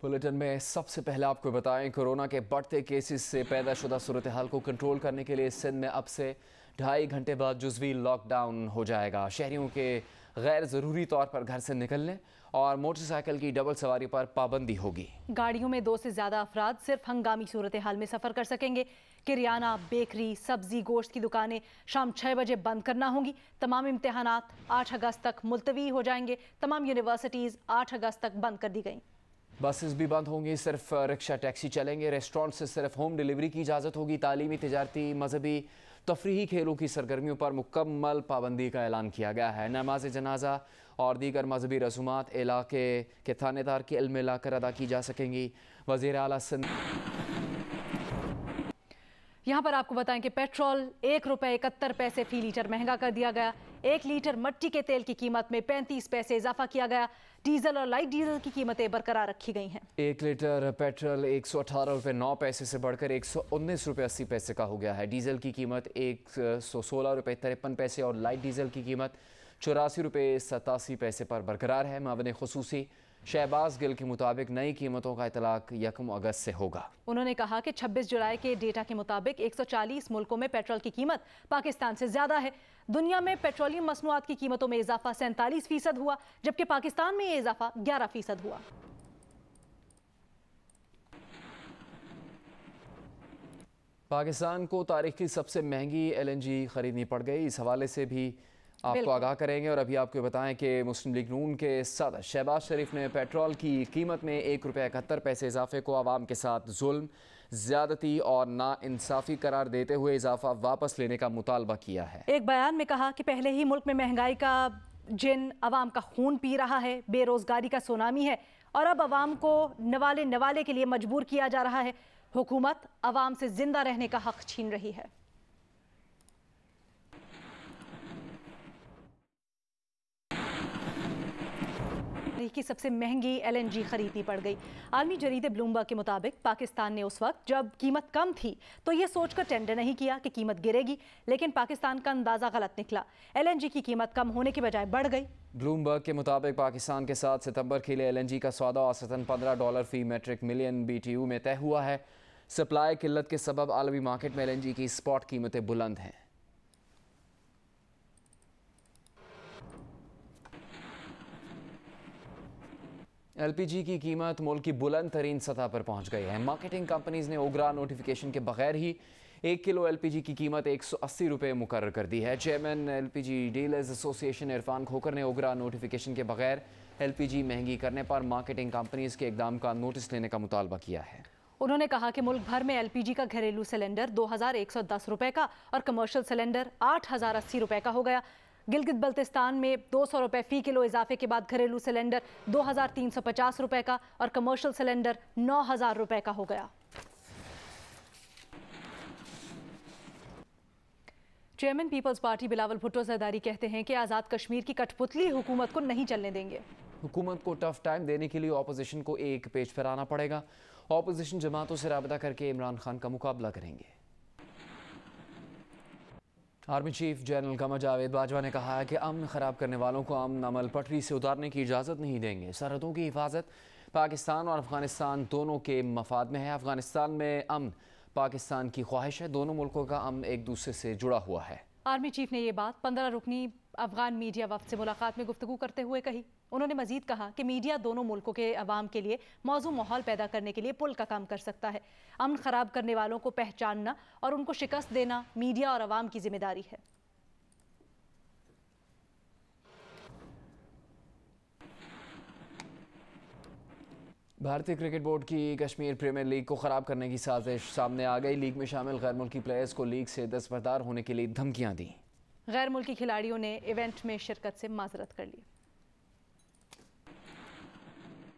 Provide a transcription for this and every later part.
Bulletin में सबसे पहले आपको बताएं, कोरोना के बढ़ते केसेस से पैदाशुदा सूरत हाल को कंट्रोल करने के लिए सिंध में अब से 2.5 घंटे बाद जुज़वी लॉकडाउन हो जाएगा। शहरियों के गैर ज़रूरी तौर पर घर से निकलने और मोटरसाइकिल की डबल सवारी पर पाबंदी होगी। गाड़ियों में 2 से ज़्यादा अफराद सिर्फ हंगामी सूरत हाल में सफ़र कर सकेंगे। किरियाना, बेकरी, सब्जी, गोश्त की दुकानें शाम 6 बजे बंद करना होंगी। तमाम इम्तहानात 8 अगस्त तक मुलतवी हो जाएंगे। तमाम यूनिवर्सिटीज़ 8 अगस्त तक बंद कर दी गई। बसेस भी बंद होंगी, सिर्फ रिक्शा टैक्सी चलेंगे। रेस्टोरेंट से सिर्फ होम डिलीवरी की इजाज़त होगी। तालीमी, तिजारती, मजहबी, तफरीही खेलों की सरगर्मियों पर मुकम्मल पाबंदी का ऐलान किया गया है। नमाज जनाजा और दीगर मजहबी रसूमात इलाके के थानेदार के इल्म में लाकर अदा की जा सकेंगी। वज़ीर आला सिंध। यहाँ पर आपको बताएं कि पेट्रोल ₹1.71 फी लीटर महंगा कर दिया गया। 1 लीटर मट्टी के तेल की कीमत में 35 पैसे इजाफा किया गया। डीजल और लाइट डीजल की कीमतें बरकरार रखी गई हैं। 1 लीटर पेट्रोल ₹118.09 से बढ़कर ₹119.80 का हो गया है। डीजल की कीमत ₹116.53 और लाइट डीजल की कीमत ₹84.87 पर बरकरार है। मावने खुसूसी शहबाज गिल के मुताबिक नई कीमतों का इतलाक 1 अगस्त से होगा। उन्होंने कहा कि 26 जुलाई के डेटा के मुताबिक 140 मुल्कों में पेट्रोल की कीमत पाकिस्तान से ज्यादा है। दुनिया में पेट्रोलियम मसनूआत की कीमतों में इजाफा 47% हुआ, जबकि पाकिस्तान में ये इजाफा 11% हुआ। पाकिस्तान को तारीख की सबसे महंगी LNG खरीदनी पड़ गई। इस हवाले से भी आपको आगाह करेंगे। और अभी आपको बताएं कि मुस्लिम लीग नून के सदर शहबाज शरीफ ने पेट्रोल की कीमत में ₹1.71 इजाफे को आवाम के साथ जुल्म, ज्यादती और नाइंसाफ़ी करार देते हुए इजाफा वापस लेने का मुतालबा किया है। एक बयान में कहा कि पहले ही मुल्क में महंगाई का जिन अवाम का खून पी रहा है, बेरोजगारी का सुनामी है और अब अवाम को नवाले के लिए मजबूर किया जा रहा है। हुकूमत अवाम से जिंदा रहने का हक छीन रही है। की सबसे महंगी LNG खरीदनी पड़ गई। आलमी जरीदे ब्लूमबर्ग के मुताबिक पाकिस्तान ने उस वक्त जब कीमत कम थी तो ये सोचकर टेंडर नहीं किया कि कीमत गिरेगी, लेकिन पाकिस्तान का अंदाजा गलत निकला। LNG की कीमत कम होने के बजाय बढ़ गई। ब्लूमबर्ग के मुताबिक पाकिस्तान के साथ सितंबर के लिए LNG का सौदा औसतन $15 फी मेट्रिक मिलियन BTU में तय हुआ है। सप्लाई किल्लत के सबब आलमी मार्केट में LNG की स्पॉट कीमतें बुलंद हैं। LPG की कीमत मुल्क की बुलंद तरीन सतह पर पहुंच गई है। मार्केटिंग कंपनीज ने ओगरा नोटिफिकेशन के बगैर ही 1 किलो LPG की कीमत ₹180 मुकर्रर कर दी है। Chairman LPG dealers association Irfan Khokhar ने ओगरा नोटिफिकेशन के बगैर LPG महंगी करने पर मार्केटिंग कंपनीज के इकदाम का नोटिस लेने का मुतालबा किया है। उन्होंने कहा कि मुल्क भर में LPG का घरेलू सिलेंडर ₹2110 का और कमर्शियल सिलेंडर ₹8080 का हो गया। गिलगित बल्तिस्तान में ₹200 फी किलो इजाफे के बाद घरेलू सिलेंडर ₹2350 का और कमर्शियल सिलेंडर ₹9000 का हो गया। Chairman peoples party Bilawal Bhutto Zardari कहते हैं कि आज़ाद कश्मीर की कठपुतली हुकूमत को नहीं चलने देंगे। हुकूमत को टफ टाइम देने के लिए ऑपोजिशन को एक पेज पर आना पड़ेगा। ऑपोजिशन जमातों से राबता करके इमरान खान का मुकाबला करेंगे। Army chief general Qamar Javed Bajwa ने कहा है कि अमन ख़राब करने वालों को अमन अमल पटरी से उतारने की इजाज़त नहीं देंगे। सरहदों की हिफाजत पाकिस्तान और अफगानिस्तान दोनों के मफाद में है। अफगानिस्तान में अमन पाकिस्तान की ख्वाहिश है। दोनों मुल्कों का अमन एक दूसरे से जुड़ा हुआ है। आर्मी चीफ ने ये बात 15 रुकनी अफगान मीडिया वफ्द से मुलाकात में गुफ्तगू करते हुए कही। उन्होंने मजीद कहा कि मीडिया दोनों मुल्कों के अवाम के लिए मौजूद माहौल पैदा करने के लिए पुल का काम कर सकता है। अमन खराब करने वालों को पहचानना और उनको शिकस्त देना मीडिया और अवाम की जिम्मेदारी है। भारतीय क्रिकेट बोर्ड की कश्मीर प्रीमियर लीग को ख़राब करने की साजिश सामने आ गई। लीग में शामिल गैर मुल्की प्लेयर्स को लीग से दस्तबरदार होने के लिए धमकियां दी। गैर मुल्की खिलाड़ियों ने इवेंट में शिरकत से माजरत कर ली।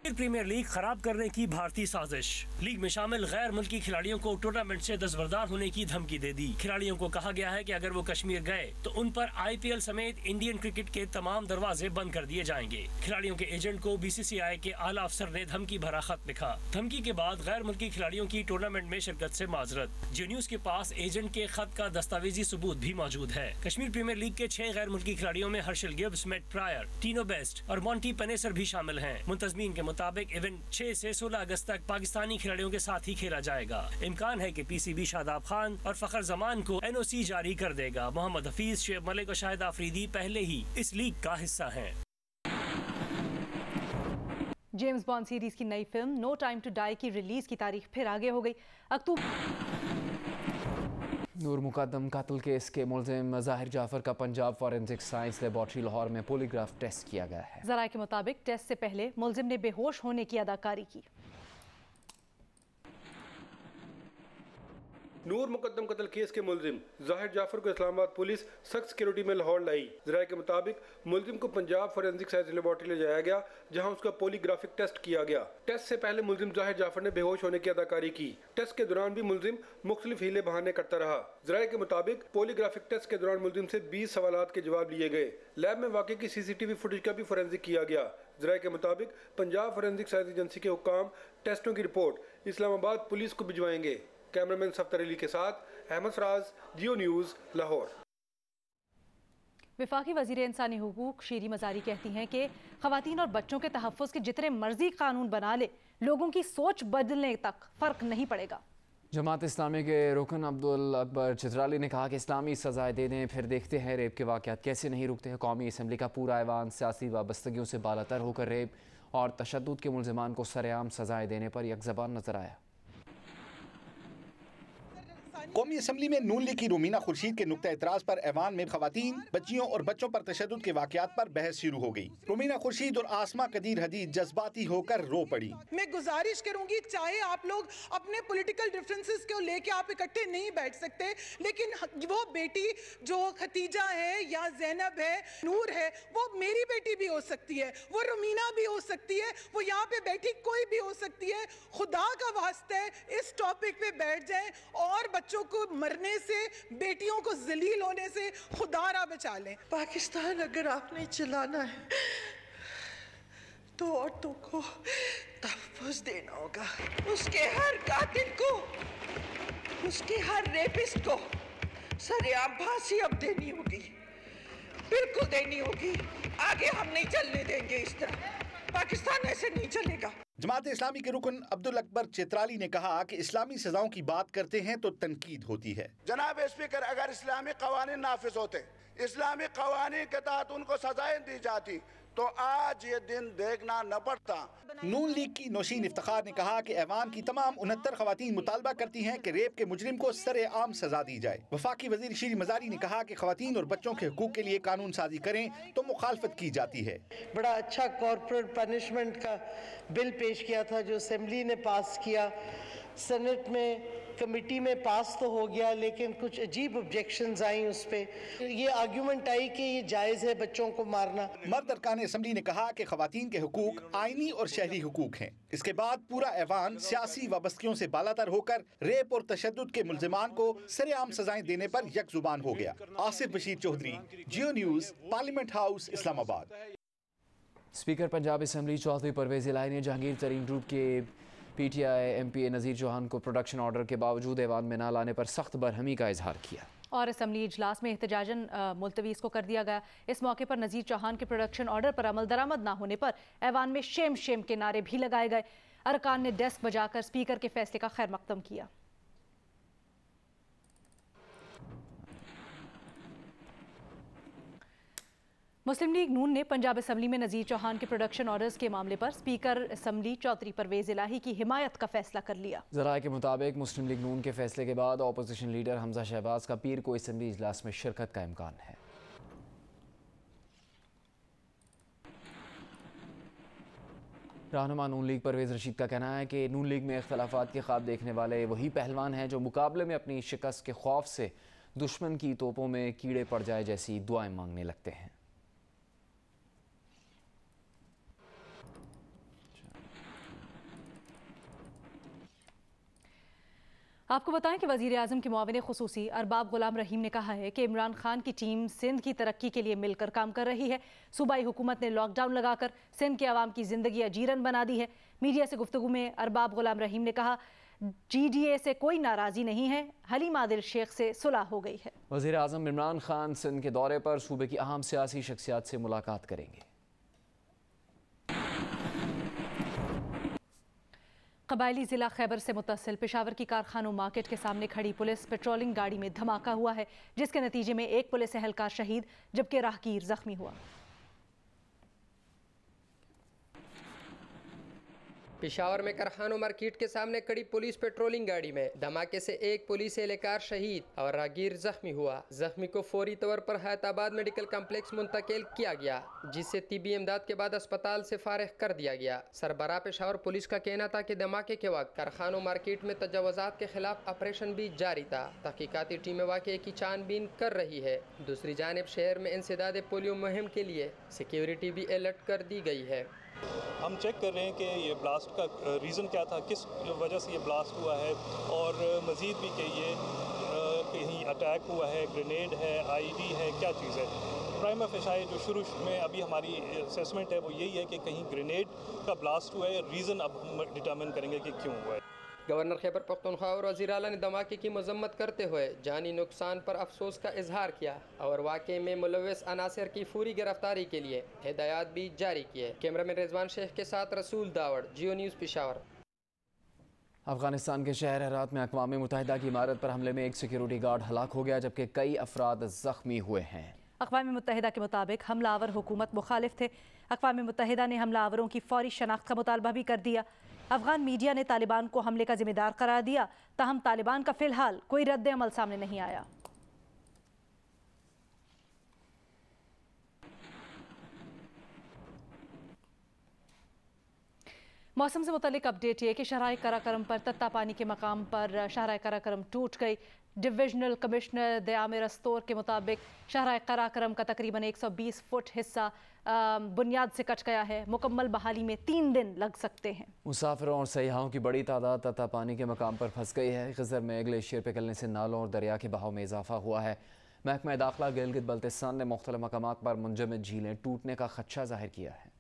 प्रीमियर लीग खराब करने की भारतीय साजिश। लीग में शामिल गैर मुल्की खिलाड़ियों को टूर्नामेंट से दस्तबरदार होने की धमकी दे दी। खिलाड़ियों को कहा गया है कि अगर वो कश्मीर गए तो उन पर IPL समेत इंडियन क्रिकेट के तमाम दरवाजे बंद कर दिए जाएंगे। खिलाड़ियों के एजेंट को BCCI के आला अफसर ने धमकी भरा खत लिखा। धमकी के बाद गैर मुल्की खिलाड़ियों की टूर्नामेंट में शिरकत से माजरत। जी न्यूज के पास एजेंट के खत का दस्तावेजी सबूत भी मौजूद है। कश्मीर प्रीमियर लीग के 6 गैर मुल्की खिलाड़ियों में Herschelle Gibbs, Matt Prior, Tino Best और मॉन्टी पेनेसर भी शामिल हैं। मुंतजमीन के मुताबिक इवेंट 6 से 16 अगस्त तक पाकिस्तानी खिलाड़ियों के साथ ही खेला जाएगा। इम्कान है कि PCB शादाब खान और फखर जमान को NOC जारी कर देगा। मोहम्मद हफीज, शेब मलिक और शाहिद आफरीदी पहले ही इस लीग का हिस्सा हैं। जेम्स बॉन्ड सीरीज की नई film no time to die की रिलीज की तारीख फिर आगे हो गई। नूर मुकद्दम कत्ल केस के मुलजिम ज़ाहिर जाफर का Punjab forensic science laboratory Lahore में पॉलीग्राफ टेस्ट किया गया है। ज़राए के मुताबिक टेस्ट से पहले मुलजिम ने बेहोश होने की अदाकारी की। नूर मुकद्दम कत्ल केस के मुलजिम ज़ाहिर जाफर को इस्लामाबाद पुलिस सख्त सिक्योरिटी में लाहौर लाई। ज़राए के मुताबिक मुलजिम को पंजाब फॉरेंसिक साइंस लेबॉर्ट्री ले जाया गया, जहां उसका पॉलीग्राफिक टेस्ट किया गया। टेस्ट से पहले मुलजिम ज़ाहिर जाफर ने बेहोश होने की अदाकारी की। टेस्ट के दौरान भी मुलजिम मुख्तलिफ हीले बहाने करता रहा। ज़राए के मुताबिक पॉलीग्राफिक टेस्ट के दौरान मुलजिम से 20 सवालात के जवाब लिए गए। लैब में वाकई की CCTV फुटेज का भी फोरेंसिक किया गया। ज़राए के मुताबिक पंजाब फॉरेंसिक साइंस एजेंसी के हुक्काम टेस्टों की रिपोर्ट इस्लामाबाद पुलिस को भिजवाएंगे। कैमरामैन सफ्तर अली के साथ अहमद फराज, जियो न्यूज़, लाहौर। वफाकी वज़ीर इंसानी हुकूक शीरी मज़ारी कहती हैं कि ख़वातीन और बच्चों के तहफ़्फ़ुज़ के जितने मर्जी कानून बना ले, लोगों की सोच बदलने तक फ़र्क नहीं पड़ेगा। जमात इस्लामी के रुकन अब्दुल अकबर चित्राली ने कहा कि इस्लामी सजाएं दे दें, फिर देखते हैं रेप के वाक़यात कैसे नहीं रुकते हैं। कौमी असम्बली का पूरा ऐवान सियासी वाबस्तगियों से बालातर होकर रेप और तशद्दुद के मुलज़िमान को सरेआम सजाएं देने पर यकज़बान नजर आया। कौमी असम्बली में नून लीग की रूमीना खुर्शीद के नुक्ता एतराज़ पर ऐवान में खवातीन, बच्चियों और बच्चों पर तशद्दुद के वाक़यात पर बहस शुरू हो गई। रूमीना खुर्शीद और आसमा कदीर हदीद जज्बाती होकर रो पड़ी। मैं गुजारिश करूंगी, चाहे आप लोग अपने पॉलिटिकल डिफरेंसेस को लेके आप इकट्ठे नहीं बैठ सकते, लेकिन वो बेटी जो खतीजा है या ज़ैनब है, नूर है, वो मेरी बेटी भी हो सकती है, वो रूमीना भी हो सकती है, वो यहाँ पे बैठी कोई भी हो सकती है। खुदा का वास्ता है इस टॉपिक पे बैठ जाएं और बच्चों को मरने से, बेटियों को जलील होने से खुदारा बचा लें। पाकिस्तान अगर आपने चलाना है तो औरतों को तहफ़्फ़ुज़ देना होगा, उसके हर कातिल को, उसके हर रेपिस्ट को सरेआम फांसी अब देनी होगी, बिल्कुल देनी होगी। आगे हम नहीं चलने देंगे इस तरह, पाकिस्तान ऐसे नहीं चलेगा। जमात इस्लामी के रुकन अब्दुल अकबर चित्राली ने कहा कि इस्लामी सजाओं की बात करते हैं तो तनकीद होती है। जनाब स्पीकर, अगर इस्लामी कवानीन नाफिज होते, इस्लामी कवानीन के तहत उनको सजाएं दी जाती तो आज ये दिन देखना न पड़ता। नून लीग की नौशीन इफ्तिखार ने कहा कि ऐवान की तमाम 69 खवातीन मुतालबा करती हैं कि रेप के मुजरिम को सरेआम सजा दी जाए। वफाकी वजीर शीरी मज़ारी ने कहा कि खवातीन और बच्चों के हुकूक के लिए कानून साजी करें तो मुखालफत की जाती है। बड़ा अच्छा कॉर्पोरेट पनिशमेंट का बिल पेश किया था जो असेंबली ने पास किया, सेनेट में कमेटी में पास तो हो गया, लेकिन कुछ अजीब ऑब्जेक्शंस आई उस पे। ये आर्गुमेंट आई कि ये जायज़ है बच्चों को मारना। मर्द अरकान असम्बली ने कहा कि खवातीन के हुकूक आईनी और शहरी हुकूक हैं। इसके बाद पूरा ऐवान सियासी वाबस्तगियों से बालातर होकर रेप और तशद्दुद के मुलजिमान को सरेआम सजाएं देने पर यकजुबान हो गया। Asif Bashir Chaudhry, Geo news, parliament house, Islamabad. Speaker Punjab assembly Chaudhry Pervaiz Elahi ने जहांगीर तरीन ग्रुप के PTI MPA नज़ीर चौहान को प्रोडक्शन ऑर्डर के बावजूद ऐवान में न लाने पर सख्त बरहमी का इजहार किया और असम्बली इजलास में एहतजाजन मुलतवी इसको कर दिया गया। इस मौके पर नज़ीर चौहान के प्रोडक्शन ऑर्डर पर अमल दरामद न होने पर ऐवान में शेम शेम के नारे भी लगाए गए। अरकान ने डेस्क बजाकर स्पीकर के फैसले का खैर मकदम किया। मुस्लिम लीग नून ने पंजाब असम्बली में नज़ीर चौहान के प्रोडक्शन ऑर्डर्स के मामले पर स्पीकर असम्बली चौधरी परवेज़ इलाही की हिमायत का फैसला कर लिया। ज़राए के मुताबिक मुस्लिम लीग नून के फैसले के बाद अपोजिशन लीडर हमजा शहबाज का पीर को असम्बली इजलास में शिरकत का इम्कान है। रहनुमा नून लीग परवेज़ रशीद का कहना है कि नून लीग में इख्तलाफात के ख्वाब देखने वाले वही पहलवान हैं जो मुकाबले में अपनी शिकस्त के खौफ से दुश्मन की तोपों में कीड़े पड़ जाए जैसी दुआएं मांगने लगते हैं। आपको बताएं कि वज़ीर आज़म के मुआविन ख़ुसूसी अरबाब ग़ुलाम रहीम ने कहा है कि इमरान खान की टीम सिंध की तरक्की के लिए मिलकर काम कर रही है। सूबाई हुकूमत ने लॉकडाउन लगाकर सिंध के अवाम की ज़िंदगी अजीरन बना दी है। मीडिया से गुफ्तगू में अरबाब ग़ुलाम रहीम ने कहा, GDA से कोई नाराज़ी नहीं है, हलीम आदिल शेख से सुलह हो गई है। वज़ीर आज़म इमरान खान सिंध के दौरे पर सूबे की अहम सियासी शख्सियात से मुलाकात करेंगे। कबायली जिला खैबर से मुत्तसिल पेशावर की कारखानों मार्केट के सामने खड़ी पुलिस पेट्रोलिंग गाड़ी में धमाका हुआ है, जिसके नतीजे में एक पुलिस एहलकार शहीद जबकि राहगीर जख्मी हुआ। पेशावर में कारखानों मार्केट के सामने खड़ी पुलिस पेट्रोलिंग गाड़ी में धमाके से एक पुलिस एहलकार शहीद और राहगीर जख्मी हुआ। जख्मी को फौरी तौर पर हैदराबाद मेडिकल कम्प्लेक्स मुंतकिल किया गया, जिससे तिब्बी इमदाद के बाद अस्पताल से फारिग कर दिया गया। सरबराह पेशावर पुलिस का कहना था कि धमाके के वक्त कारखानों मार्केट में तजावुज़ात के खिलाफ ऑपरेशन भी जारी था। तहकीकाती टीमें वाक़े की छानबीन कर रही है। दूसरी जानिब शहर में इंसदाद पोलियो मुहिम के लिए सिक्योरिटी भी अलर्ट कर दी गई है। हम चेक कर रहे हैं कि ये ब्लास्ट का रीज़न क्या था, किस वजह से ये ब्लास्ट हुआ है, और मज़ीद भी कि ये कहीं अटैक हुआ है, ग्रेनेड है, आईडी है, क्या चीज़ है। प्राइमा फेसाई जो शुरू में अभी हमारी असेसमेंट है वो यही है कि कहीं ग्रेनेड का ब्लास्ट हुआ है। रीज़न अब हम डिटर्मिन करेंगे कि क्यों हुआ है। गवर्नर खैबर पख्तूनख्वा और वज़ीर आला ने धमाके की मजम्मत करते हुए जानी नुकसान पर अफसोस का इजहार किया और वाक़े में मुलव्वस अनासर की फौरी गिरफ्तारी के लिए हिदायत भी जारी किए। कैमरामैन रिजवान शेख के साथ रसूल दावड़, जियो न्यूज़ पेशावर। अफगानिस्तान के शहर हेरात में अक़वाम मुत्तहिदा की इमारत पर हमले में एक सिक्योरिटी गार्ड हलाक हो गया जबकि कई अफराद ज़ख्मी हुए हैं। अक़वाम मुत्तहिदा के मुताबिक हमलावर हुकूमत मुखालिफ थे। अक़वाम मुत्तहिदा ने हमलावरों की फौरी शनाख्त का मुतालबा भी कर दिया। अफगान मीडिया ने तालिबान को हमले का जिम्मेदार करार दिया, ताहम तालिबान का फिलहाल कोई रद्द अमल सामने नहीं आया। मौसम से मुतालिक अपडेट ये कि शहराए कराकरम पर तत्ता पानी के मकाम पर शहराए कराकरम टूट गई। डिविजनल कमिश्नर दयामिर अस्तोर के मुताबिक शहराए कराकरम का तकरीबन 120 फुट हिस्सा बुनियाद से कट गया है। मुकम्मल बहाली में 3 दिन लग सकते हैं। मुसाफिरों और सयाहों की बड़ी तादाद तत्ता पानी के मकाम पर फंस गई है। ग़ज़र में ग्लेशियर पिघलने से नालों और दरिया के बहाव में इजाफा हुआ है। महकमा दाखिला गिलगित बल्तिस्तान ने मुख्तलिफ मकामात पर मुंजमद झीलें टूटने का खदशा जाहिर किया है।